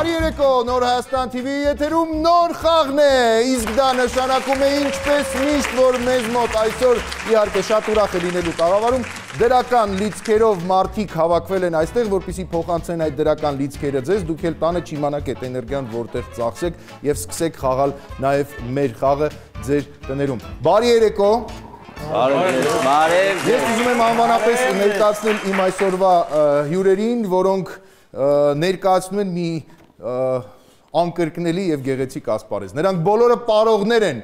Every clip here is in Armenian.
Բարի երեկո, Նոր Հայաստան TV-ի եթերում նոր խաղն է, իսկ դա նշանակում է ինչպես միշտ, որ մեզ մոտ այսօր իհարկե շատ ուրախ է լինելու տաղավարում դրական լիցքերով մարդիկ հավաքվել են այստեղ, որպեսզի փոխանցեն այդ դրական լիցքերը ձեզ, դուք էլ տանը չիմանաք այդ էներգիան որտեղ ծախսեք եւ սկսեք խաղալ նաեւ մեր խաղը ձեր տներում։ Բարի երեկո։ Բարև։ Ես ուզում եմ անվանապես ներկայացնել իմ այսօրվա հյուրերին, որոնք ներկայացնում են մի անկրկնելի եւ գեղեցիկ ասպարեզ։ Նրանք բոլորը պարողներ են,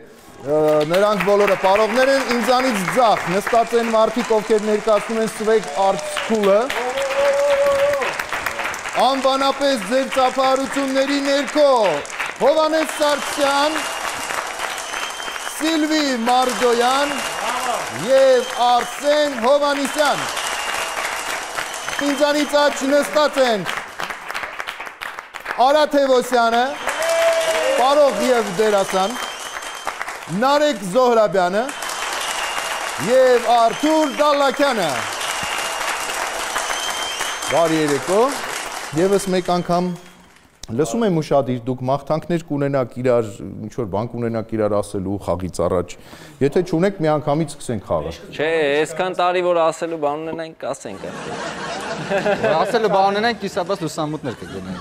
ինձանից ձախ նստած են մարդիկ, ովքեր ներկայացնում են Swag Art School-ը։ Անվանապես ձեր ծափահարությունների ներքո Հովհաննես Սարգսյան, Սիլվի Մարգոյան եւ Արսեն Հովհաննիսյան։ Ինձանից աջ նստած են Արա Թևոսյանը, պարող եւ դերասան, Նարեկ Զոհրաբյանը եւ Արթուր Դալլաքյանը։ Բարի երեկո, եւս մեկ անգամ լսում եմ ուշադիր, դուք մաղթանքներ կունենաք իրար, ինչ-որ բան կունենաք իրար ասելու խաղից առաջ։ Եթե չունեք, մի անգամից սկսենք խաղը։ Չէ, այսքան տարի որ ասելու բան ունենանք, ասենք։ Ասելու բան ունենանք, կիսաբաց լուսամուտներ կգնեն։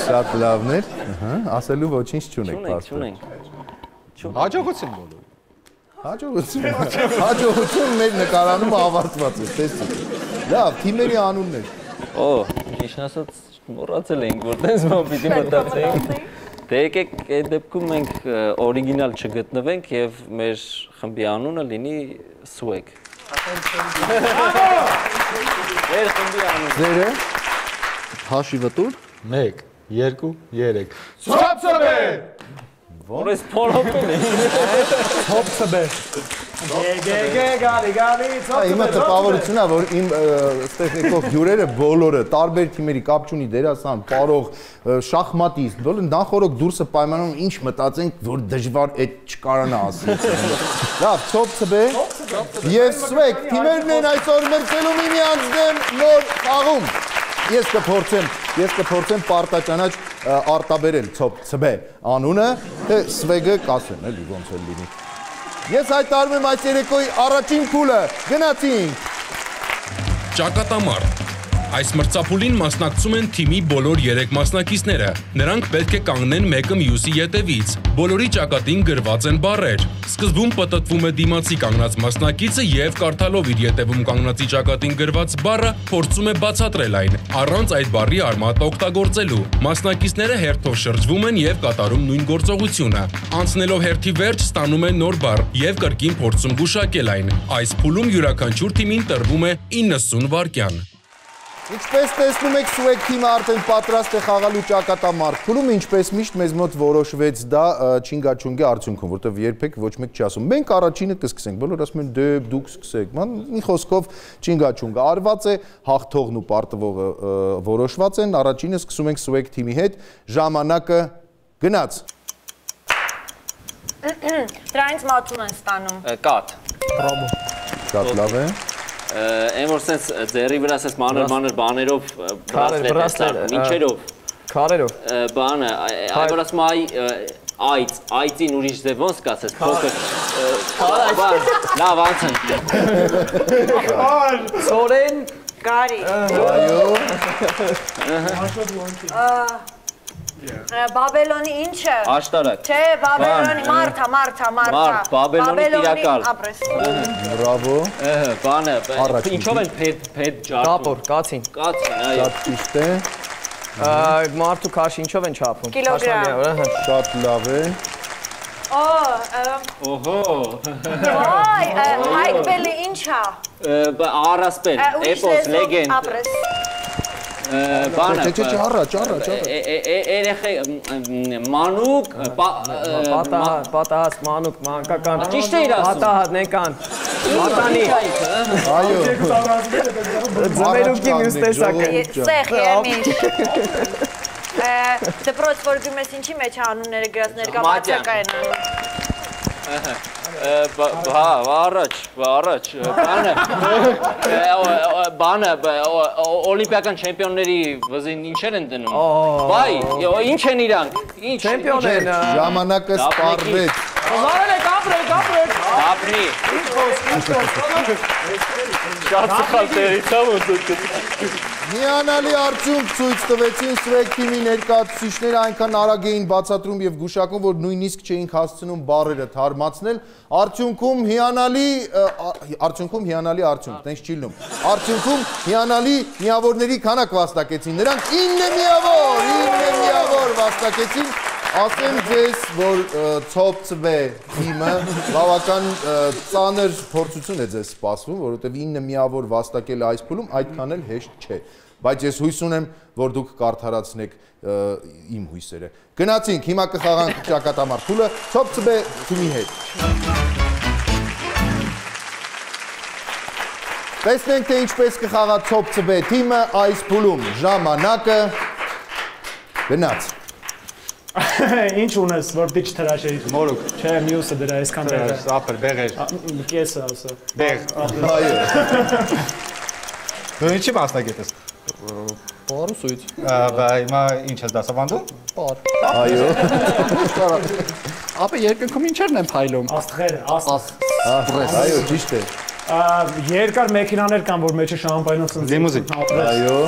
Շատ լավներ, ասելու ոչինչ չունեք, Չունենք։ Հաջողություն բոլոր։ Հաջողություն մեր նկարանումը ավարտված է, տեսեք։ Լավ, թիմերի անուններ։ Օ, ճիշտ ասած մոռացել ենք, որ տես բան պիտի մտածենք։ Դե եկեք այդ դեպքում մենք օրիգինալ չգտնվենք եւ մեր խմբի անունը լինի Swag։ Մեր խմբի անունը։ Ձերը Հաշիվը տուր։ 1, 2, 3։ Ցոփսբե։ Որես փորոպեն է։ Ցոփսբե։ Հիմա տպավորությունն է, որ իմ այստեղ եկող հյուրերը բոլորը տարբեր թիմերի կապ չունի դերասան, պարող, շախմատիստ, բոլորը նախորոք դուրսը պայմանում ինչ մտածենք, որ դժվար այդ չկարանա ասել։ Լավ, Ցոփսբե եւ Swag թիմերն են այսօր մրցելու միմյանց դեմ նոր խաղում։ Ես կփորձեմ պարտաճանաչ արտաբերել Ցոփսբե անունը, թե Swag-ը կասեն, էլի ոնց էլ լինի։ Ես հայտարարում եմ այս երեկոյի առաջին փուլը, գնացինք։ Ճակատամարտ։ Այս մրցափուլին մասնակցում են թիմի բոլոր 3 մասնակիցները։ Նրանք պետք է կանգնեն մեկը մյուսի ետևից։ Բոլորի ճակատին գրված են բառեր։ Սկզբում պտտվում է դիմացի կանգնած մասնակիցը եւ կարդալով իր ետևում կանգնածի ճակատին գրված բառը փորձում է բացատրել այն, առանց այդ բառի արմատ օգտագործելու։ Մասնակիցները հերթով շրջվում են եւ կատարում նույն գործողությունը։ Անցնելով հերթի վերջ ստանում են նոր բառ եւ կրկին փորձում գուշակել այն։ Այս փուլում յուրաքանչյուր թիմին տրվում է 90 վայրկյան։ Ինչպես տեսնում եք, Swag թիմը արդեն պատրաստ է խաղալու ճակատամարտ փուլում, ինչպես միշտ մեզ մոտ որոշվեց դա չինգաչունգի արդյունքում, որտեղ երբեք ոչ մեկ չի ասում։ Մենք առաջինը կսկսենք, բոլորը ասում են դե դուք սկսեք։ Մի խոսքով չինգաչունգը արված է, հաղթողն ու պարտվողը որոշված են, առաջինը սկսում ենք Swag թիմի հետ, ժամանակը գնաց։ Դրանից մատուն են ստանում։ Կատ։ Ռոմո։ Շատ լավ է։ Այն որ սենց ձերի վրա սենց մանր բաներով բրասլետ մինչերով Քարերով բանը այ որ ասում այծին ուրիշ ձև ոնց կասես փոքր լավ անցն Սորեն Կարի Բաբելոնի ինչը Աշտարակ Չէ, Բաբելոնի մարդա Բաբելոնի տիրակալ Բրավո Բանը, ինչով են պետ ջարդում Կապոր, կացին Կացին, այո Շատ ճիշտ է Մարդու քաշ ինչով են չափում Կիլոգրամ Շատ լավ է Օհո Հայկբելի ինչա Արասպել, էպոս, լեգենդ Բանը Առաջ երեխե մանուկ Պատահած, մանուկ, մանկական Ճիշտ է իր ասում Պատահած, նեկան Մատանի Այո Ձմերուկի մյուս տեսակը Սեղ երմիշ Դպրոց որ գում ես ինչի մեջ անունները գրած ներկա բացակա են անում Առաջ, բանը, օլիմպիական չեմպիոնների վզին ինչեր են դնում, վայ, ինչ են իրանք, ինչ, Չեմպիոն են։ Ժամանակը սպառվեց։ Զարել եք, ապրեք։ ապրի, շատ սխալ տեղից Հիանալի արդյունք ցույց տվեցին Swag Team-ի ներկայացուցիչները այնքան արագ էին բացատրում եւ գուշակում, որ նույնիսկ չէին հասցնում բառերը թարմացնել։ Արդյունքում հիանալի արդյունք, տենց չի լինում։ Արդյունքում հիանալի միավորների քանակ վաստակեցին։ Նրանք 9 միավոր վաստակեցին։ Ասեմ ձեզ, որ Ցոպցվե թիմը բավական ծանր փորձություն է ձեզ սպասվում, որովհետև 9 միավոր վաստակել այս փուլում այդքան էլ հեշտ չէ։ Բայց ես հույս ունեմ, որ դուք կարդարացնեք իմ հույսերը։ Գնացինք, հիմա կխաղանք ճակատամարտ փուլը Ցոպցվե թիմի հետ։ Տեսնենք, թե ինչպես կխաղա Ցոպցվե թիմը այս փուլում։ Ժամանակը գնաց։ Ինչ ունես, որ դիչ թրաշեիր։ Մորուկ։ Չէ, մյուսը դրա այսքան բեղը։ Ապր, բեղեր։ Կեսը ասա։ Բեղ։ Այո։ Դու ինչի մասնագետ ես։ Պարուսույց։ Բա հիմա ինչ ես դասավանդում։ Պար։ Այո։ Ապա երկնքում ինչերն են փայլում։ Աստղերը, Այո, ճիշտ է։ երկար մեքենաներ կան, որ մեջը շամպայնով սնձի։ Լիմուզին։ Այո։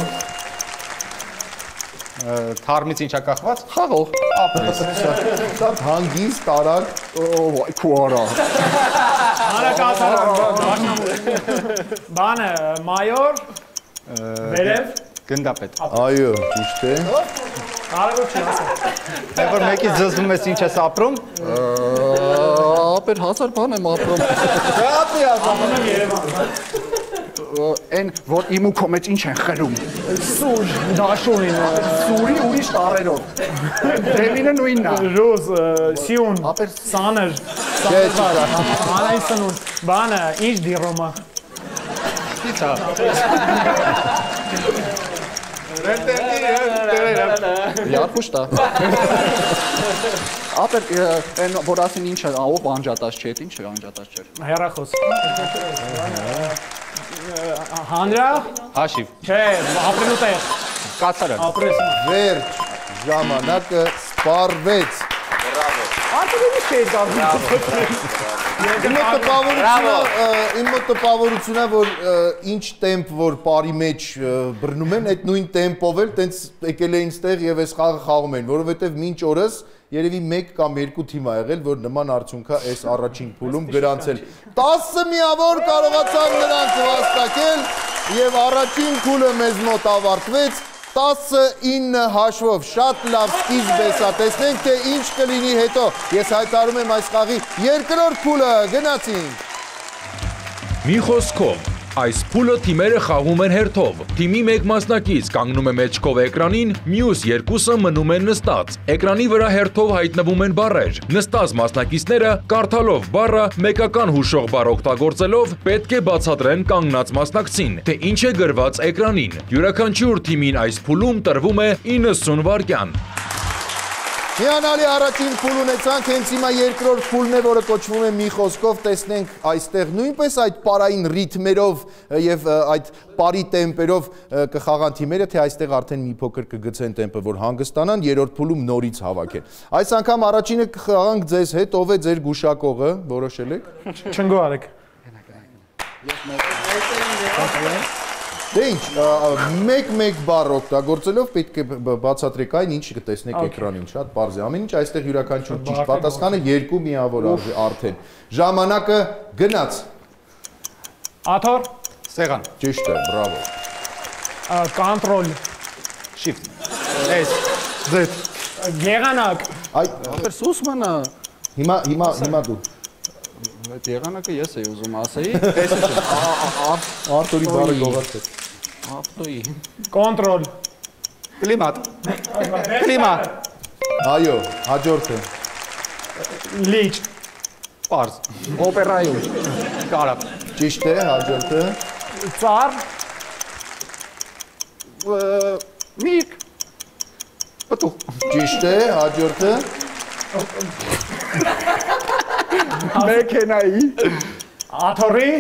Թարմից ինչա կախված։ Խաղող։ Շատ հանգիստ, տարակ։ Ոայ քուարա։ Բանը, մայոր, վերև։ Գնդապետ։ Այո, ճիշտ է։ Կարևոր չի ասա։ Եվ որ մեկից զզվում ես ինչ ես ապրում։ Ապեր 1000 բան եմ ապրում։ Ապրում եմ Երևան։ Այն որ իմ ու քո մեջ ինչ են խրում։ Սուր, դաշույն, Սուրի ուրիշ տարերով։ Դեմինը նույնն է։ ռոզ, սիուն, սաներ, անային սնուն, բանը, ինչ դիրոմա։ Իցա։ Յարփուշտա։ Ապեր այն որ ասին ինչ է, ով անջատած չէ, ինչ է անջատած չէ։ Հեռախոս։ Հանրա, Հաշիվ։ չէ, ապրելու տեղ, Կացարան։ ապրես։ Վերջ, ժամանակը սպառվեց։ Արդյունի չէի գարվում։ Իմ մոտ տպավորությունն է, որ ինչ տեմպ, որ բարի մեջ բռնում են, այդ նույն տեմպով էլ տենց եկել էին ստեղ եւ այս խաղը խաղում են, որովհետեւ մինչ օրս երևի 1 կամ 2 թիմ ա եղել, որ նման արդյունքա այս առաջին փուլում գրանցել։ 10 միավոր կարողացան նրանք վաստակել եւ առաջին փուլը մեզ մոտ ավարտվեց 19 հաշվով։ Շատ լավ սկիզբ է սա։ Տեսնենք, թե ինչ կլինի հետո։ Ես հայտարարում եմ այս խաղի երկրորդ փուլը գնացինք։ Մի խոսքով, այս փուլը թիմերը խաղում են հերթով։ Թիմի մեկ մասնակից կանգնում է մեջքով էկրանին, մյուս երկուսը մնում են նստած։ Էկրանի վրա հերթով հայտնվում են բառեր։ Նստած մասնակիցները կարդալով բառը մեկական հուշող բառ օգտագործելով պետք է բացատրեն կանգնած մասնակցին, թե ինչ է գրված էկրանին։ Յուրաքանչյուր թիմին այս փուլում տրվում է 90 վայրկյան։ Հիանալի առաջին փուլ ունեցանք, հենց հիմա երկրորդ փուլն է, որը կոչվում է մի խոսքով, տեսնենք այստեղ նույնպես այդ պարային ռիթմերով եւ այդ պարի տեմպերով կխաղան թիմերը, թե այստեղ արդեն մի փոքր կգցեն տեմպը, որ հանգստանան, երրորդ փուլում նորից հավաքեն։ Այս անգամ առաջինը կխաղանք ձեզ հետ, ով է ձեր գուշակողը, որոշել եք։ Չնգո արեք։ Դե ինչ, մեկ բառ օգտագործելով պետք է բացատրեք այն, ինչ կտեսնեք էկրանին, շատ պարզ է։ Ամեն ինչ այստեղ յուրաքանչյուր ճիշտ պատասխանը 2 միավոր արդեն։ Ժամանակը գնաց։ Աթոր, Սեղան։ Ճիշտ է, բրավո։ կոնտրոլ, Shift։ S Z եղանակ, Ապեր Սուսմանը, Հիմա դու։ այդ եղանակը ես էի ուզում ասեի, Արտուրի բառը գողացեք։ ավտոյի։ կոնտրոլ, Կլիմատ։ Կլիմա։ Այո, հաջորդը։ լիճ, Պարզ։ Օպերայում, Կարապ։ Ճիշտ է, հաջորդը։ ծառ, միրգ, պտուղ, Ճիշտ է, հաջորդը։ Մեքենայի Աթորի։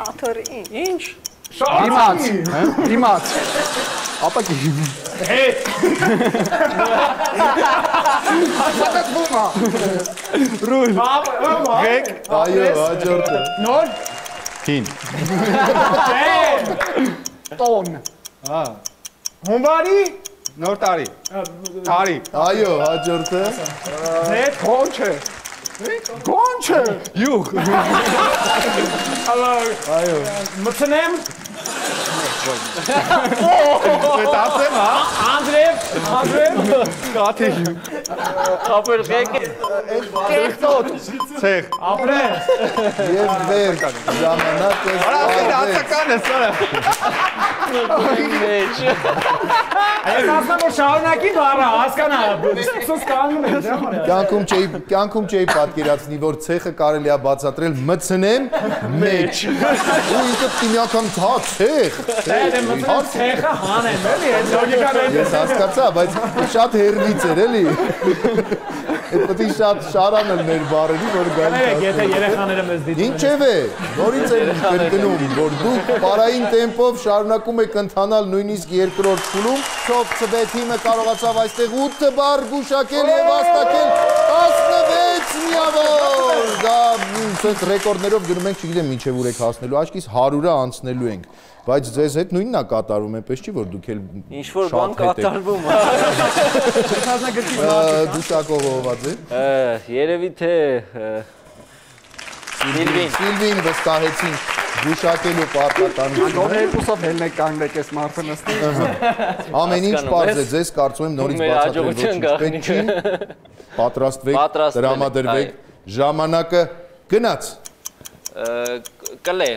Աթորի։ Ինչ։ դիմաց։ Ապա գիմ։ Հետ։ Պատտվում է։ Ռուլ։ Ղեկ։ Այո, հաջորդը։ Նոր։ Հին։ Տոն։ Հունվարի։ Նոր տարի։ Տարի։ Այո, հաջորդը։ Ձեթ։ Գոնչը։ Գոնչը։ Յուղ։ Այո։ Մցնեմ։ Դասեմ, հա։ Անդրև։ Կաթի։ Ապեր ղեկը։ Ցեղ։ Ապրես։ Եվ վեր ժամանակը Արասին հատական է սա։ Մեջ։ Այս ասում որ շարունակի բառը, հասկանա, սկսած կանգնում եմ, դրա համար։ կյանքում չէի պատկերացնի, որ ցեխը կարելի է բացատրել մցնեմ մեջ։ Ու ինքը տիմյական թա ցեխ։ Մտնում ցեխը հանեմ, էլի, այդ լոգիկան Ես հասկացա, բայց շատ հերվից էր, էլի։ Այդ պետք է շատ շարանել մեր բառերի, որ գային։ Եթե երեխաները մեզ դիտում են։ Ինչևէ, նորից եմ կրկնում, որ դուք պարային տեմպով շարունակում եք ընթանալ նույնիսկ երկրորդ փուլում, Top թիմը կարողացավ այստեղ 8 բառ գուշակել եւ հաստատել 16 միավոր։ Դա sense ռեկորդներով գնում ենք, չգիտեմ ինչև ուր եք հասնելու, աչքիս 100-ը անցնելու ենք, բայց ձեզ հետ նույնն է կատարվում, այնպես չի որ դուք էլ Ինչ որ բան կատարվում է։ Գուշակով ողված է։ Երևի թե Սիլվին վստահեցին գուշակելու պարտականությունը։ Գոնե երկուսով հելն եք կանգնեք այս մարդը նստի։ Ամեն ինչ պարզ է, ձեզ կարծում եմ նորից բացատրել պետք չի։ Պատրաստվեք, տրամադրվեք, ժամանակը գնաց։ Կլե։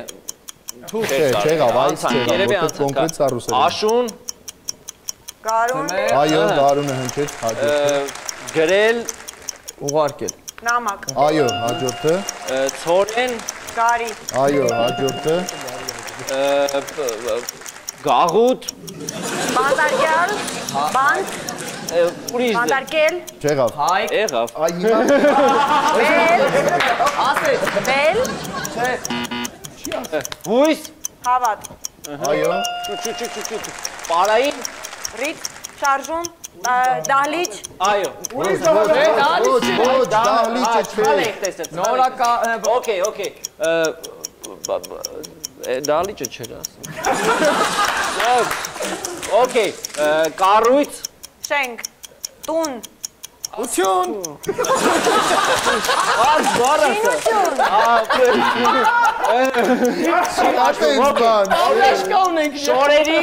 Չեղավ, այս չեղավ, որտեղ կոնկրետ սա ռուսերեն։ Աշուն, Գարուն։ Այո, Գարունը հնչեց, հաջորդը։ գրել, Ուղարկել։ Նամակ։ Այո, հաջորդը։ ցորեն, Գարի։ Այո, հաջորդը։ գաղութ, Բանդարկյալ։ Բանդ։ ուրիշ Բանդարկել։ Չեղավ։ եղավ։ Այ հիմա Բել։ Ասեց։ Բել։ Հույս, Հավատ։ այո, պարային, Ռիթ։ Շարժում։ Դահլիճ։ այո։ ոչ, դահլիճը չէ։ Նորակա Okay, okay. Դալիճը չէր ասում։ Okay, կառույց, Շենք։ Տուն։ ություն արս բառը։ Ատենց բան։ Աշկալն ենք Շորերի,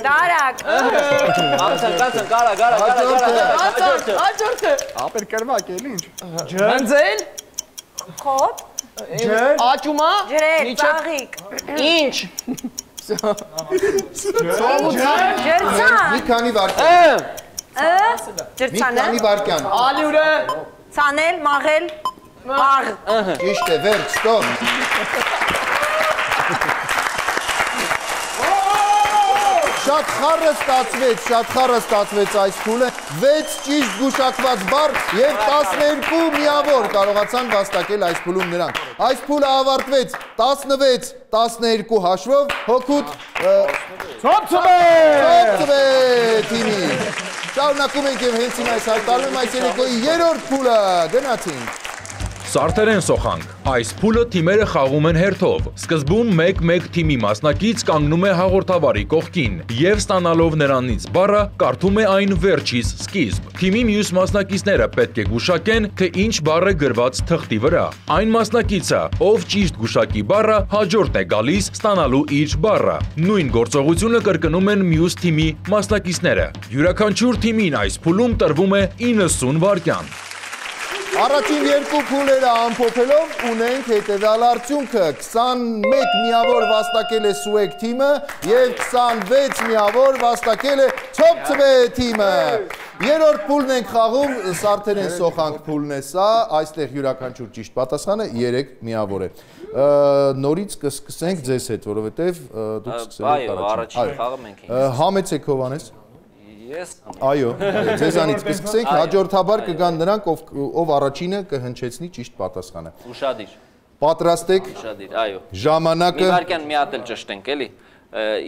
Դարակ։ կացան, կարա։ Աջորդը Ապեր կրվակ էլ ինչ։ Հնձել Խոտ։ Աճումա Ջրել։ Ծաղիկ։ ինչ, Ջրցան։ Մի քանի վարքյան։ Մի Ջրցանը։ քանի վարքյան։ Ալյուրը Ցանել, մաղել։ Մաղ։ Ճիշտ է, վերջ, ստոպ։ Շատ խառը ստացվեց այս փուլը, 6 ճիշտ գուշակված բառ եւ 12 միավոր կարողացան վաստակել այս փուլում նրանք։ Այս փուլը ավարտվեց 16-12 հաշվով, հօգուտ Ցոփցվե թիմի։ Շարունակում ենք եւ հենց հիմա այս հայտարարում այս երեկոյի երրորդ փուլը գնացինք։ Սարդերեն սոխանք։ Այս փուլը թիմերը խաղում են հերթով։ Սկզբում 1-1 թիմի մասնակից կանգնում է հաղորդավարի կողքին եւ ստանալով նրանից բառը կարդում է այն վերջից սկիզբ։ Թիմի մյուս մասնակիցները պետք է գուշակեն, թե ինչ բառ է գրված թղթի վրա։ Այն մասնակիցը, ով ճիշտ գուշակի բառը, հաջորդ է գալիս ստանալու իր բառը։ Նույն գործողությունը կրկնում են մյուս թիմի մասնակիցները։ Յուրաքանչյուր թիմին այս փուլում տրվում է 90 վայրկյան։ Առաջին երկու փուլերը ամփոփելով ունենք հետևյալ արդյունքը 21 միավոր վաստակել է Սուեկ թիմը եւ 26 միավոր վաստակել է Ցոփցվե թիմը։ Երրորդ փուլն ենք խաղում, Սարդերեն սոխանք փուլն է սա, այստեղ յուրաքանչյուր ճիշտ պատասխանը 3 միավոր է։ Նորից կսկսենք ձեզ հետ, որովհետեւ դուք սկսել եք առաջին խաղը մենք ենք։ Համեցեք Հովանես։ Ես Այո, ձեզանից կսկսենք, հաջորդաբար կգան նրանք, ով առաջինը կհնչեցնի ճիշտ պատասխանը։ Ուշադիր։ Պատրաստ եք։ Ուշադիր, այո։ Ժամանակը։ Մի վարքյան մի հատ էլ ճշտենք, էլի։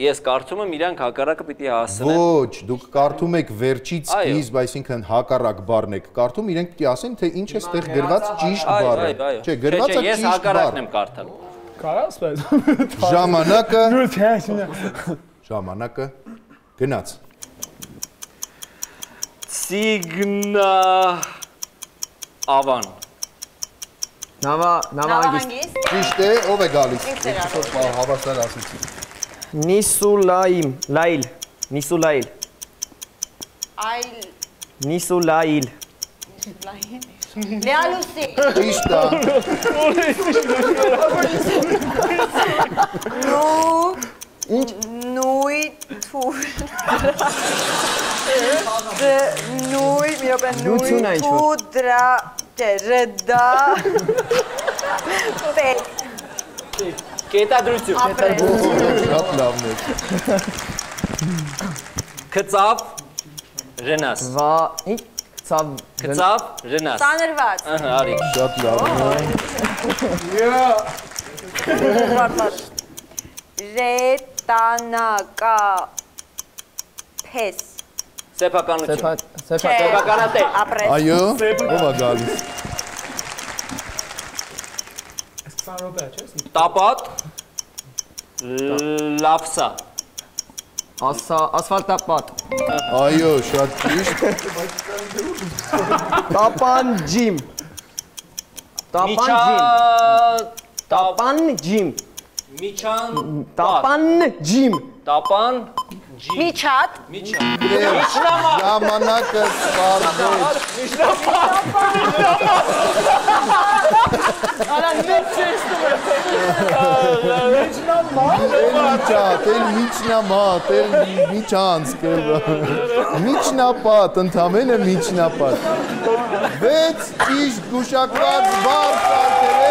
Ես կարծում եմ իրանք հակառակը պիտի հասնեն։ Ոչ, դուք կարդում եք վերջից սկիզբ, այսինքն հակառակ բառն եք կարդում, իրենք պիտի ասեն, թե ինչ է ստեղ գրված ճիշտ բառը։ Չէ, գրված է Ես ճիշտ հակառակն բառ։ եմ կարդալ։ Կարաս բայց։ Ժամանակը գնաց։ Սիգնա ավան։ Նավահանգիստ։ Ճիշտ է, ով է գալիս։ Հավասար ասեցի։ Նիսուլայիմ, լայլ, նիսուլայլ, Այլ նիսուլայլ, Լեալուսի Ճիշտ է։ Նույ թուր Նույ թու դրա Ռեդա Կետադրություն։ Շատ լավն է։ Քծավ ժենաս։ Քծավ ժենաս։ Սաներված Արի։ Շատ լավն է։ Ռետանակա Փես Սեփականություն։ Սեփականատեր։ Ապրես Այո, ով է գալիս։ Տապատ լավսա։ ասֆալտապատ, Այո, շատ ճիշտ։ տապանջիմ, տապանջիմ, Միչան տապանջիմ, տապան Միջատ Ժամանակը սպառվեց։ Էլ միջնամատ, էլ միջանցք, միջնապատ, ընդամենը միջնապատ։ 6 ճիշտ գուշակված բառ սարքել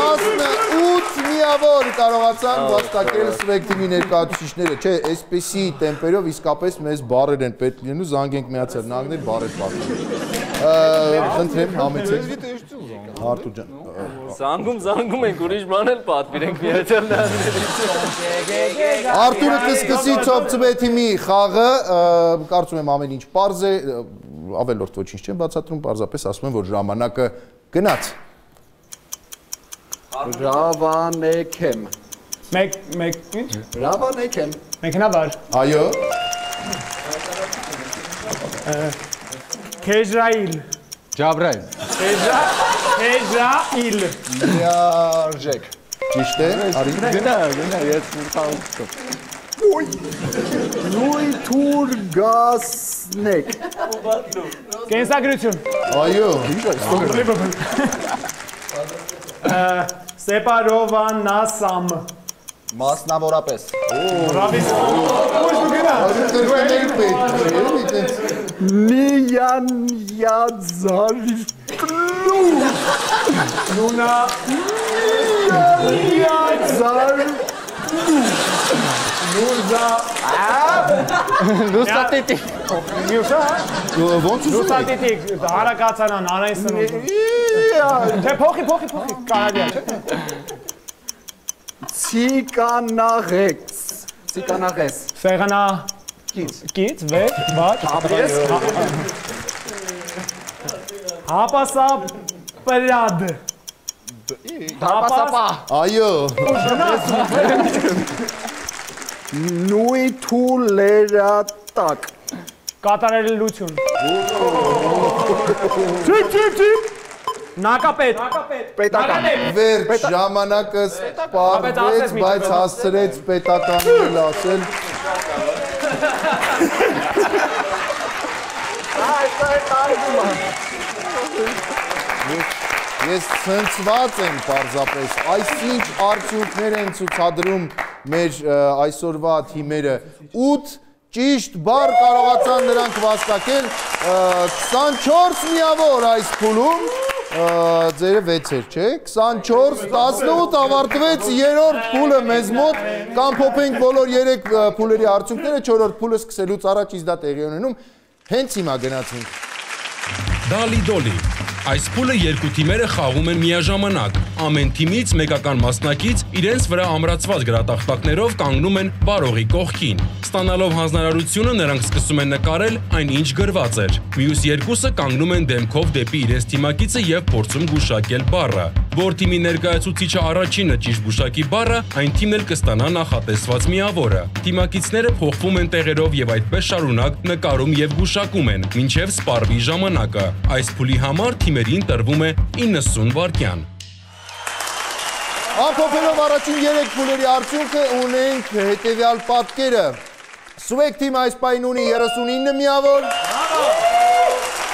18 միավոր կարողացան վաստակել սուբյեկտիվի ներկայացուցիչները, չէ, այսպեսի տեմպերով իսկապես մեզ բառեր են պետք լինելու, զանգենք Միացյալ Նահանգներ բառեր պատմել։ Խնդրեմ, համեցեք։ Արտուր ջան։ Զանգում ենք, ուրիշ բան էլ պատվիրենք Միացյալ Նահանգներից։ Արտուրը կսկսի ծովծվե թիմի խաղը, կարծում եմ ամեն ինչ պարզ է, ավելորդ ոչինչ չեմ բացատրում, պարզապես ասում եմ, որ ժամանակը գնաց։ Ռավանեքեմ։ Մեկ ինչ։ Ռավանեքեմ։ Մեքենավար։ Այո։ Քեժրայիլ։ Ջաբրայել։ Քեժրայիլ։ Լիարժեք։ Ճիշտ է, արի։ Գնա, ես մտածում։ Նույ թուրգասնեք։ Կենսագրություն։ Այո։ Սեպարովանասամ։ Մասնավորապես։ Տրվեների պետք է, էլի, Լիանյաձարի Նունա Լիանյաձար Նուրզա լուսատիտի, Նյուսա ոնց ուզում եք։ Լուսատիտիկ հարակացանան անային սնունդում Թե փոխի կարալի է չէ Ցիկանաղես։ Սեղանա Կից, վետ, վատ Հապասա պրադ Հապասապա։ Այո։ Նույ թուլերատակ։ Կատարելություն Թիպ Նակապետ Պետական։ Վերջ ժամանակը սպառվեց, բայց հասցրեց պետականին էլ ասել։ Ես ցնցված եմ պարզապես, այսինչ արդյունքներ են ցուցադրում մեր այսօրվա թիմերը 8 ճիշտ բառ կարողացան նրանք վաստակել 24 միավոր այս փուլում ձերը 6 էր, չէ՞։ 24-18 ավարտվեց երրորդ փուլը մեզ մոտ, կամ փոփենք բոլոր 3 փուլերի արդյունքները, 4-րդ փուլը սկսելուց առաջ իսկ դա տեղի ունենում, հենց հիմա գնացինք։ Դալի դոլի։ Այս փուլը երկու թիմերը խաղում են միաժամանակ։ Ամեն թիմից մեկական մասնակից իրենց վրա ամրացված գրատախտակներով կանգնում են բարողի կողքին։ Ստանալով հանձնարարությունը նրանք սկսում են նկարել այն, ինչ գրված էր։ Մյուս երկուսը կանգնում են դեմքով դեպի իրենց թիմակիցը եւ փորձում գուշակել բառը։ Որ թիմի ներկայացուցիչը առաջինը ճիշտ գուշակի բառը, այն թիմն էլ կստանա նախատեսված միավորը։ Թիմակիցները փոխվում են տեղերով եւ այդպես շարունակ նկարում եւ գուշակում են, մինչեւ սպառվի ժամանակը։ Այս փուլի համար թիմերին տրվում է 90 վայրկյան։ Ամփոփելով առաջին 3 փուլերի արդյունքը ունենք հետևյալ պատկերը։ Սուեկ թիմը այս պահին ունի 39 միավոր։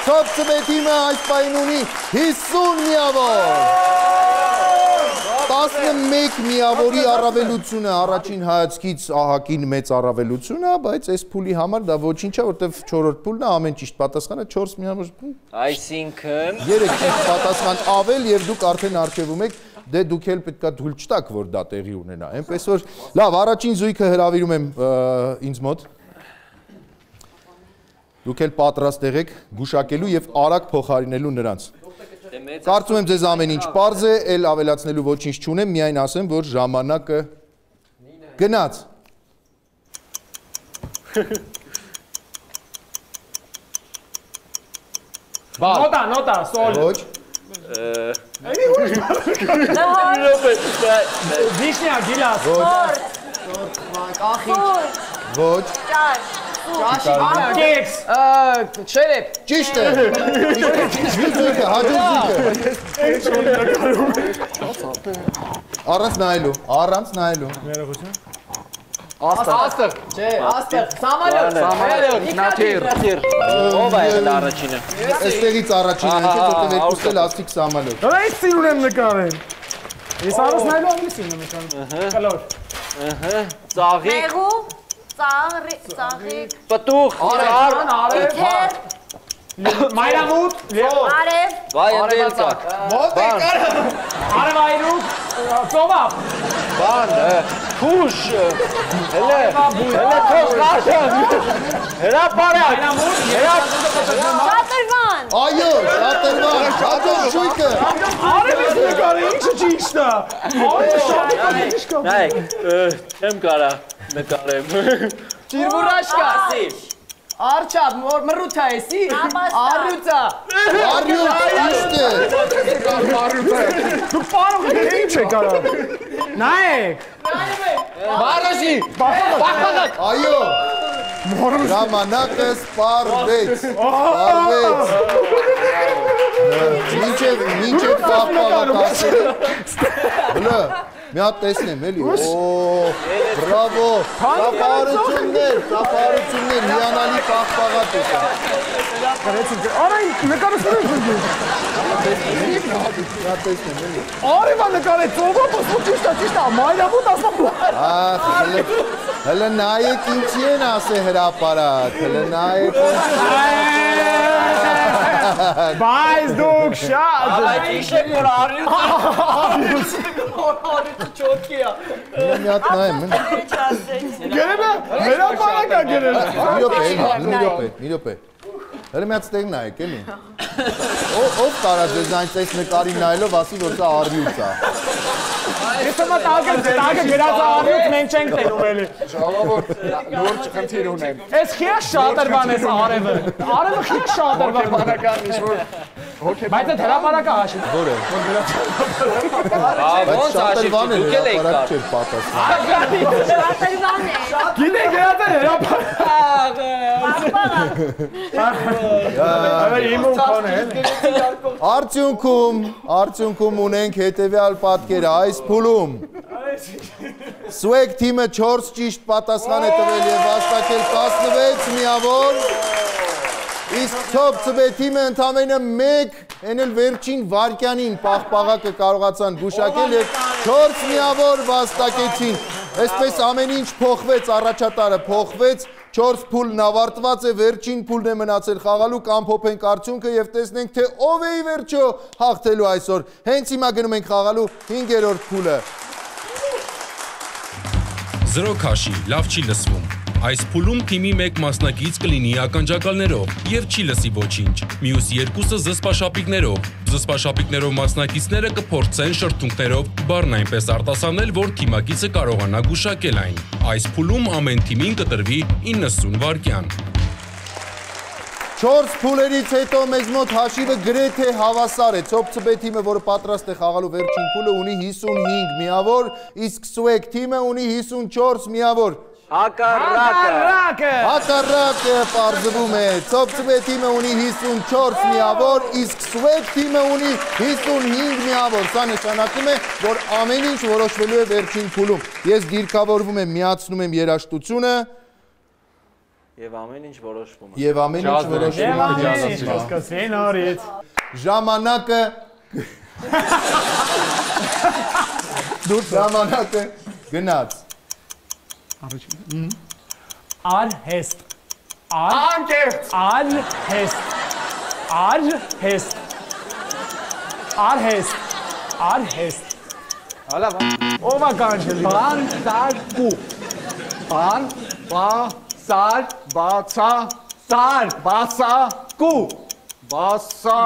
Թոփցբե թիմը այս պահին ունի 50 միավոր։ 11 միավորի առավելությունը առաջին հայացքից ահագին մեծ առավելություն է, բայց այս փուլի համար դա ոչինչ է, որտեվ 4-րդ փուլն է, ամեն ճիշտ պատասխանը 4 միավոր։ Այսինքն 3 ճիշտ պատասխան ավել եւ դուք արդեն արժևում եք, դե դուք էլ պետքա թույլ չտաք, որ դա տեղի ունենա։ Այնպես որ լավ, առաջին զույգը հրավիրում եմ ինձ մոտ։ Դուք էլ պատրաստ եղեք գուշակելու եւ արագ փոխարինելու նրանց։ Կարծում եմ ձեզ ամեն ինչ պարզ է, էլ ավելացնելու ոչինչ չունեմ, միայն ասեմ, որ ժամանակը գնաց։ Նոտա, սոլ։ Ոչ։ Վիշնյա, գիլաս։ Ոչ։ Կեքս։ Չերեպ։ Ճիշտ է։ Մյուս զույգը, հաջորդ զույգը։ Առանց նայելու։ Աստղ։ Չէ, աստղ։ Սամալյոտ։ Նաթիր։ ով է այդ առաջինը։ Այստեղից առաջինը, չէ՞, որտեղ երկուսն էլ աստիկ սամալյոտ։ Դա ինչ սիրուն եմ նկարել։ Ես առանց նայելու ավելի սիրուն եմ նկարել։ Կլոր։ Ծաղիկ, Ծաղիկ, պտուղ, իթեր, Մայրամուտ, արև, վայ ընդելկա, արևայրուկ, ծովապ, քուշ, հելե թող կարդան, հրապարակ, շատրվան, Այո, շատրվան, հաջորդ զույգը։ արևից նկարել, ինչը ճիշտ է, արևը շատրվան ինչ կա։ նայեք, չեմ կարա նկարեմ, Ճիրվուրաշկա։ Արչավ, մռութա էսի։ Արյուծա։ Արյուծ, ճիշտ է։ Դու պարող եք ինչ է կարա։ Նայեք։ Բարոշի։ Պախպանակ։ Այո։ Ժամանակը սպառվեց։ Մինչև պաղպաղակ ասել։ Մի հատ տեսնեմ, էլի, բրավո, ծափարություններ, հիանալի պաղպաղակ եկա։ Արա նկարեցնում եք։ Արևա նկարեց, ծովապը ճիշտ է, մայրամուտ ասնա։ Հələ նայեք ինչի են ասե հրապարակ, հələ նայեք Բայց դուք շատ։ իշեք որ արյուծ չոտքի է։ Մի հատ նայեմ, Գերել է, հրապարակ է գերել։ մի րոպե։ Հələ մի հատ ստեղ նայեք, էլի։ Ով կարա ձեզ այնպես նկարի նայելով ասի, որ սա արյուծ է։ Ես հիմա տակը գրած արյուծ մենք չենք տենում էլի։ Ժողովուրդ, նոր խնդիր ունեմ։ Էս խիա շատրվան էս արևը։ Արևը խիա շատրվան։ Հոգեբանական ինչ-որ Բայց այդ հրապարակը հաշի։ Որը։ Ոնց շատրվան է, դուք էլ եք հրապարակ կար։ չէր պատասխան։ շատրվան է, Գիտե գրած է հրապարակ։ Իմ ու քոն է։ Արդյունքում ունենք հետևյալ պատկերը այս փուլում։ Սուեկ թիմը 4 ճիշտ պատասխան է տվել եւ վաստակել 16 միավոր։ Իսկ Թոփցբե թիմը ընդամենը 1, այն էլ վերջին վայրկյանին պաղպաղակը կարողացան գուշակել եւ 4 միավոր վաստակեցին։ Այսպես ամեն ինչ փոխվեց, առաջատարը փոխվեց, 4 փուլն ավարտված է, վերջին փուլն է մնացել խաղալու, կամփոփենք արդյունքը եւ տեսնենք թե ով է ի վերջո հաղթելու այսօր։ Հենց հիմա գնում ենք խաղալու 5-րդ փուլը։ 0 քաշի, լավ չի լսվում։ Այս փուլում թիմի մեկ մասնակից կլինի ականջակալներով եւ չի լսի ոչինչ։ Մյուս երկուսը զսպաշապիկներով։ Զսպաշապիկներով մասնակիցները կփորձեն շրթունքներով բառն այնպես արտասանել, որ թիմակիցը կարողանա գուշակել այն։ Այս փուլում ամեն թիմին կտրվի 90 վայրկյան։ 4 փուլերից հետո մեզ մոտ հաշիվը գրեթե հավասար է։ Ցոփցբե թիմը, որը պատրաստ է խաղալու վերջին փուլը, ունի 55 միավոր, իսկ Swag թիմը ունի 54 միավոր։ Հակառակը պարզվում է։ Ցոփցբե թիմը ունի 54 միավոր, իսկ Swag թիմը ունի 55 միավոր։ Սա նշանակում է, որ ամեն ինչ որոշվելու է վերջին փուլում։ Ես դիրքավորվում եմ, միացնում եմ երաժշտությունը։ Եվ ամեն ինչ որոշվում է։ Եվ ամեն ինչ որոշվում է։ Ժամանակը ժամանակը գնաց։ Արհեստ։ Անկեղծ։ Արհեստ։ Արհեստ։ Արհեստ։ Արհեստ։ Հալա բա։ Ո՞վ է կանչելի։ Բան սար կու։ Բան բա սար բացա սար բասա կու։ Բասա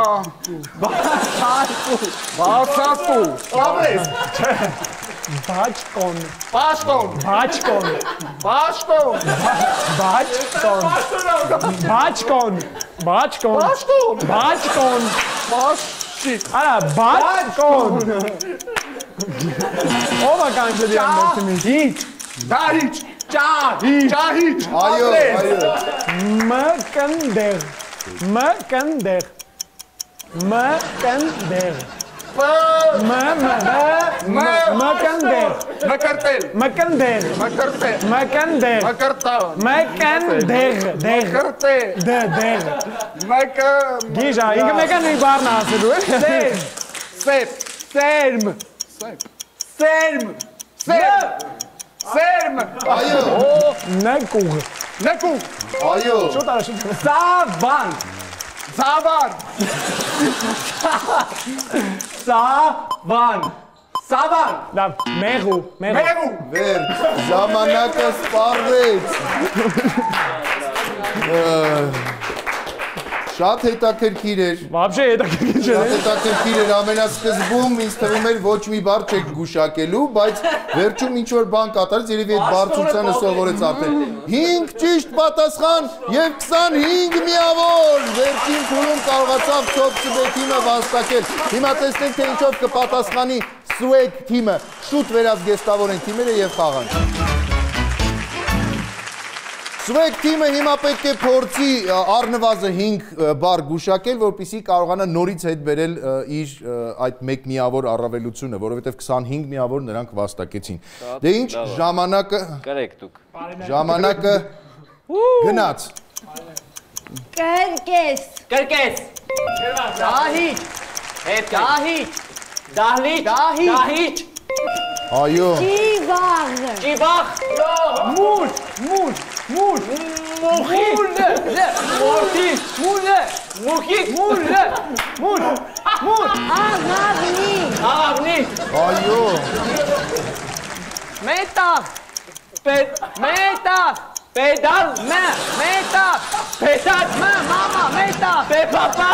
բասար կու։ Բասա կու։ Լավես։ Բաճկոն։ Պաշտոն։ Բաճկոն։ Պաշտոն։ Բաճկոն։ Բաճկոն։ Բաճկոն։ Պաշտոն։ Բաճկոն։ Պաշտի։ Արա բաճկոն։ Ո՞վ է կանչելի ամենից։ Հիչ։ Դահիչ։ Ճահիչ։ Ճահիչ։ Այո, այո։ Մկնդեր։ Մկնդեր։ Մկնդեր։ Մկնդեր։ Մկրտել։ Մկնդեր։ Մկրտել։ Մկնդեր։ Մկրտալ։ Մկնդեր։ Դեր։ Մկրտել։ Դեր։ Մկը Գիժա, ինքը մեկան մի բառն ասելու է։ Սեպ։ Սերմ։ Սերմ։ Սերմ։ Սերմ։ Այո, Նկուղ։ Նկու։ այո։ Շուտ արա, շուտ։ Սավան։ Զավար։ Սավան։ Սավան։ Լավ, մեղու։ Մեղու։ Վերջ, ժամանակը սպառվեց։ Շատ հետաքրքիր էր։ Вообще հետաքրքիր չէ։ Շատ հետաքրքիր էր ամենասկզբում, ինձ թվում էր ոչ մի բառ չեք գուշակելու, բայց վերջում ինչ-որ բան կատարեց, երևի այդ բարձրությանը սովորեց արդեն։ 5 ճիշտ պատասխան եւ 25 միավոր։ Վերջին փուլում կարողացավ Ցոփցբե թիմը վաստակել։ Հիմա տեսնենք թե ինչով կպատասխանի Swag թիմը։ Շուտ վերազգեստավորենք թիմերը եւ խաղանք։ Swag թիմը հիմա պետք է փորձի առնվազն 5 բառ գուշակել, որպեսզի կարողանա նորից հետ բերել իր այդ 1 միավոր առավելությունը, որովհետև 25 միավոր նրանք վաստակեցին։ Դե ինչ, ժամանակը Կրեք դուք։ ժամանակը գնաց։ Կրկես։ Կրկես։ Դահիչ։ Հետ Դահիչ։ Դահլիճ։ Դահիճ։ Դահիճ։ Այո, Ճիվաղ։ Ճիվախ։ Մուր։ Մուր։ Մուխի։ Մորթի։ Մուրը։ Մուխի։ Մուրը։ Մուր։ Աղավնի։ Աղավնի։ այո, Մետաղ։ Մետաղ։ Պետալ։ Մետաղ։ Պետալ։ Մամա, մետաղ։ Պեպապա։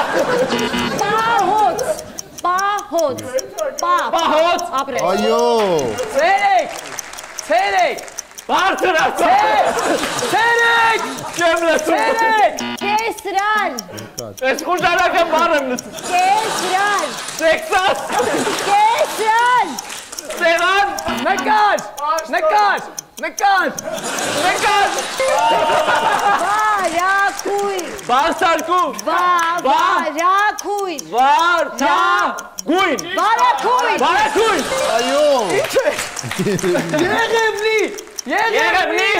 Պահոց։ Պահոց։ Պահոց։ Ապրե։ այո, Ցերեկ։ Ցերեկ։ Բարձրացա։ Ցերեկ։ Չեմ լսում։ Ցերեկ։ Կեսրալ։ Ես խուժարակը բառ եմ լսում։ Կեսրալ։ Տեքսաս։ Կեսրալ։ Սեղան։ Նկար։ Նկար։ Նկար։ Նկար։ Վարակույր։ Բարձարկու։ Վարակույր։ Վարդագույն։ Վարակույր։ Վարագույն։ այո, Եղևնի։ Եղևնի։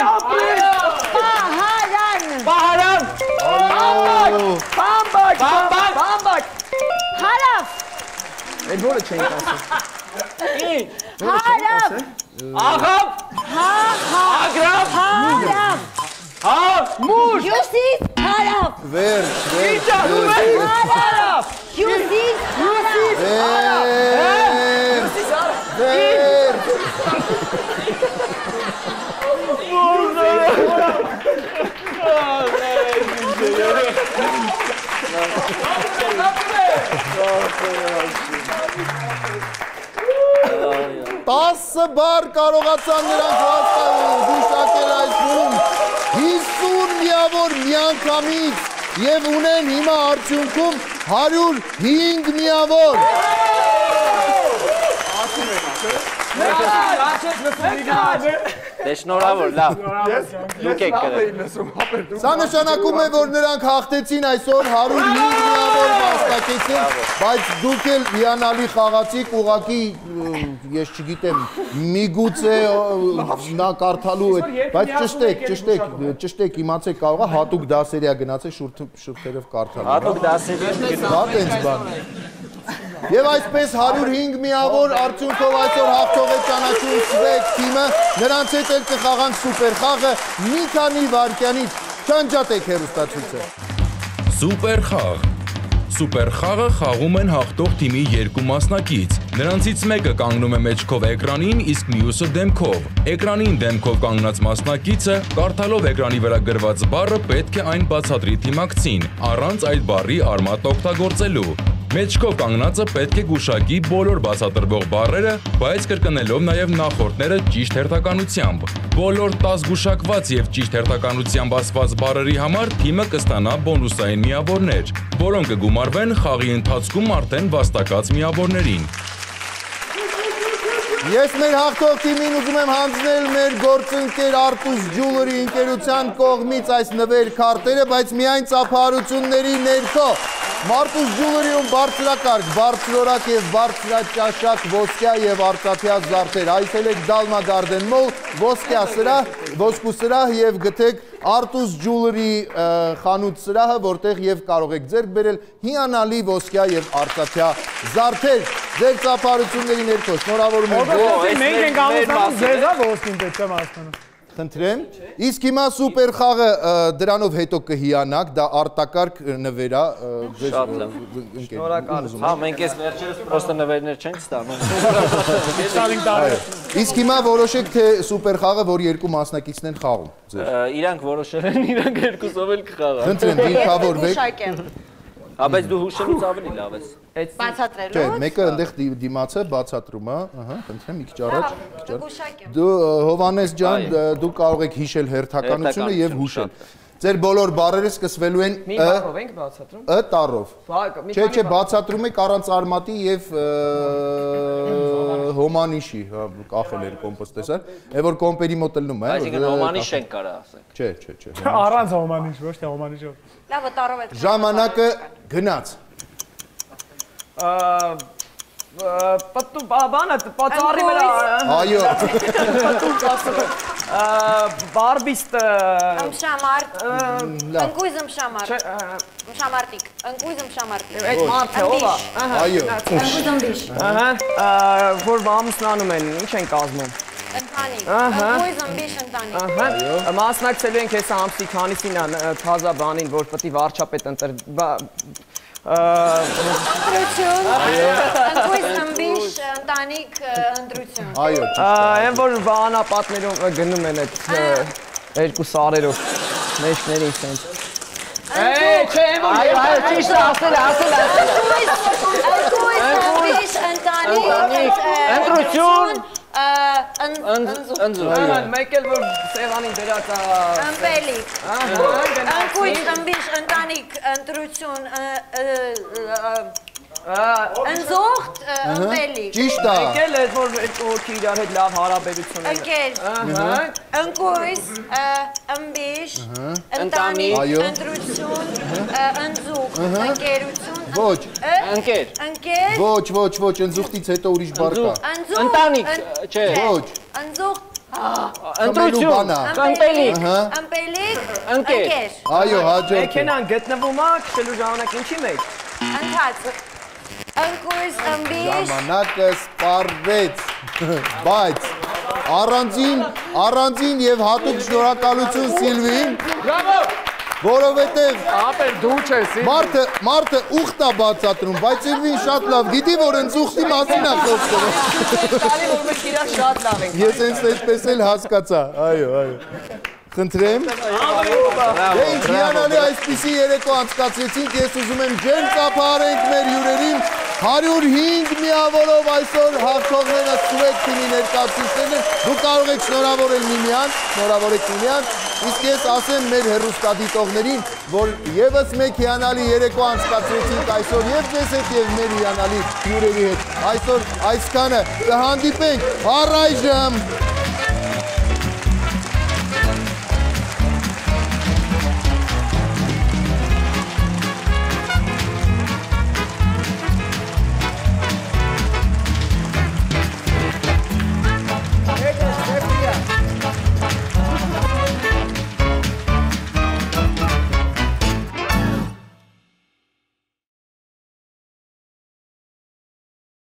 Պահարան։ Պահարան։ Բամբակ։ Բամբակ։ Բամբակ։ Հարավ։ Այդ որը չենք ասում։ Հարավ։ Աղավ։ Հա։ Ագրավ։ Հարավ։ Հավ։ Վերջ, Հարավ, հյուսիս, Տասը բար կարողացան նրանք գուշակել այս բում 50 միավոր միանգամից և ունեն հիմա արդյունքում 105 միավոր Դե շնորհավոր, լավ։ Դուք եք գրել։ Սա նշանակում է, որ նրանք հաղթեցին այսօր 105 միավոր մասնակիցներ, բայց դուք էլ հիանալի խաղացիք, ուղղակի, ես չգիտեմ, միգուցե նա կարդալու է, բայց ճշտեք, իմացեք կարող է հատուկ դասերիա գնացեք շուրթերով կարդալու։ Հատուկ դասերիա։ Եվ այսպես 105 միավոր արդյունքով այսօր հաղթող է ճանաչում Սվեկ թիմը, նրանց հետ էլ կխաղան սուպեր խաղը, մի քանի վայրկյանից չանջատեք հեռուստացույցը։ Սուպեր խաղ։ Սուպեր խաղը խաղում են հաղթող թիմի երկու մասնակից։ Նրանցից մեկը կանգնում է մեջքով էկրանին, իսկ մյուսը դեմքով։ Էկրանին դեմքով կանգնած մասնակիցը, կարդալով էկրանի վրա գրված բառը պետք է այն բացատրի թիմակցին, առանց այդ բառի արմատ օգտագործելու։ Մեջքով կանգնածը պետք է գուշակի բոլոր բացատրվող բառերը, բայց կրկնելով նաև նախորդները ճիշտ հերթականությամբ։ Բոլոր 10 գուշակված և ճիշտ հերթականությամբ ասված բառերի համար թիմը կստանա բոնուսային միավորներ, որոնք կգումարվեն խաղի ընթացքում արդեն վաստակած միավորներին։ Ես մեր հաղթող թիմին ուզում եմ հանձնել մեր գործընկեր Artus Jewelry ընկերության կողմից այս նվեր քարտերը, բայց միայն ծափահարությունների ներքո։ Artus Jewelry-ում բարձրակարգ, բարձրորակ և բարձրաճաշակ ոսկյա և արծաթյա զարդեր, այցելեք Dalma Garden Mall, ոսկու սրահ և գտեք Artus Jewelry խանութ սրահը, որտեղ և կարող եք ձեռք բերել հիանալի ոսկյա և արծաթյա զարդեր, ձեր ծափահարությունների ներքո, շնորհավորում եմ։ Մենք ենք ամուսնանում, ձեզ է ոսկին պետք չեմ հասկանում։ Խնդրեմ, իսկ հիմա սուպեր խաղը դրանով հետո կհիանաք, դա արտակարգ նվեր է, Շատ լավ։ Հա, մենք ես վերջերս պրոստը նվերներ չենք ստանում։ Իսկ հիմա որոշեք, թե սուպեր խաղը, որ երկու մասնակիցն են խաղում։ Իրանք որոշել են, իրանք երկուսով էլ կխաղան։ Խնդրեմ, դիրքավորվեք։ Բայց դու հուշելուց ավելի լավ ես։ Բացատրելու։ Չէ, մեկը ընդեղ դիմացը բացատրում է, խնդրեմ, մի քիչ առաջ։ Դու Հովանես ջան, դու կարող եք հիշել հերթականությունը եւ հուշել։ Ձեր բոլոր բառերը սկսվելու են Մի բառով ենք բացատրում։ ը տառով։ Չէ, բացատրում եք առանց արմատի եւ հոմանիշի, կախել էր կոմպոստեսը, այ որ կոմպերի մոտ լնում է։ Այսինքն հոմանիշ են կարա ասենք։ Չէ։ Առանց հոմանիշ, ոչ թե հոմանիշով։ Լավ, տարով է։ Ժամանակը գնաց։ Պատու բանը պատառի վրա։ Այո։ Բարբիստ Մշամարտ։ Ընկույզ մշամարտ։ Մշամարտիկ։ Ընկույզ մշամարտիկ։ Այդ մարդը ով է։ Այո։ Ընկույզ ըմբիշ։ Որ ամուսնանում են, ինչ են կազմում։ Ընտանիք։ Ընկույզ ըմբիշ ընտանիք։ Մասնակցելու ենք հեսա ամսի քանիսին թազա բանին, որ պետք է վարչապետ ընտրի։ Ընտրություն։ Ընկույզ ըմբիշ ընտանիք ընտրություն։ Այո։ Այն որ բանապատներում գնում են այդ երկու սարերով մեջներին սենց։ Չէ, այո, ճիշտ ասել։ Ընկույզ ըմբիշ ընտանիք ընտրություն։ Ընձու։ Մեկ էլ որ սեղանին դրած է։ Ըմպելիք։ Ընկույզ ըմբիշ ընտանիք ընտրություն ընձողտ ըմպելիք։ Ճիշտ է։ Մեկ էլ այդ որ հոգի իրար հետ լավ հարաբերություն ունեն։ Ընկեր։ Ընկույզ ըմբիշ ընտանիք ընտրություն ընձուղտ ընկերություն Ոչ։ Ընկեր։ Ընկեր։ Ոչ, ընձուղտից հետո ուրիշ բառ կա։ Ընտանիք, չէ։ Ոչ։ Ընձուղտ Ընտրություն։ Ըմպելիք։ ըմպելիք Ընկեր։ Այո, հաջորդ։ Մեքենան գտնվում է, քշելու ժամանակ ինչի մեջ։ ընթաց ընկույզ ըմբիշ Ժամանակը սպառվեց, բայց առանձին եւ հատուկ շնորհակալություն Սիլվին։ Որովհետև Ապեր դու չես։ մարդը ուխտ է բացատրում, բայց Իլվին շատ լավ գիտի, որ հենց ուխտի մասին է խոսքը։ Տալի որ մենք իրար շատ լավ ենք։ Ես հենց այդպես էլ հասկացա, այո։ Խնդրեմ։ Դե ինչ հիանալի այսպիսի երեկո անցկացրեցինք, ես ուզում եմ ջերմ ծափահարենք մեր հյուրերին 105 միավորով այսօր հաղթողները Սուետ թիմի ներկայացուցիչներն են, դուք կարող եք շնորհավորել միմյանց, իսկ ես ասեմ մեր հեռուստադիտողներին, որ եւս մեկ հիանալի երեկո անցկացրեցինք այսօր եւ ձեզ հետ եւ մեր հիանալի հյուրերի հետ։ Այսօր այսքանը կհանդիպենք առայժմ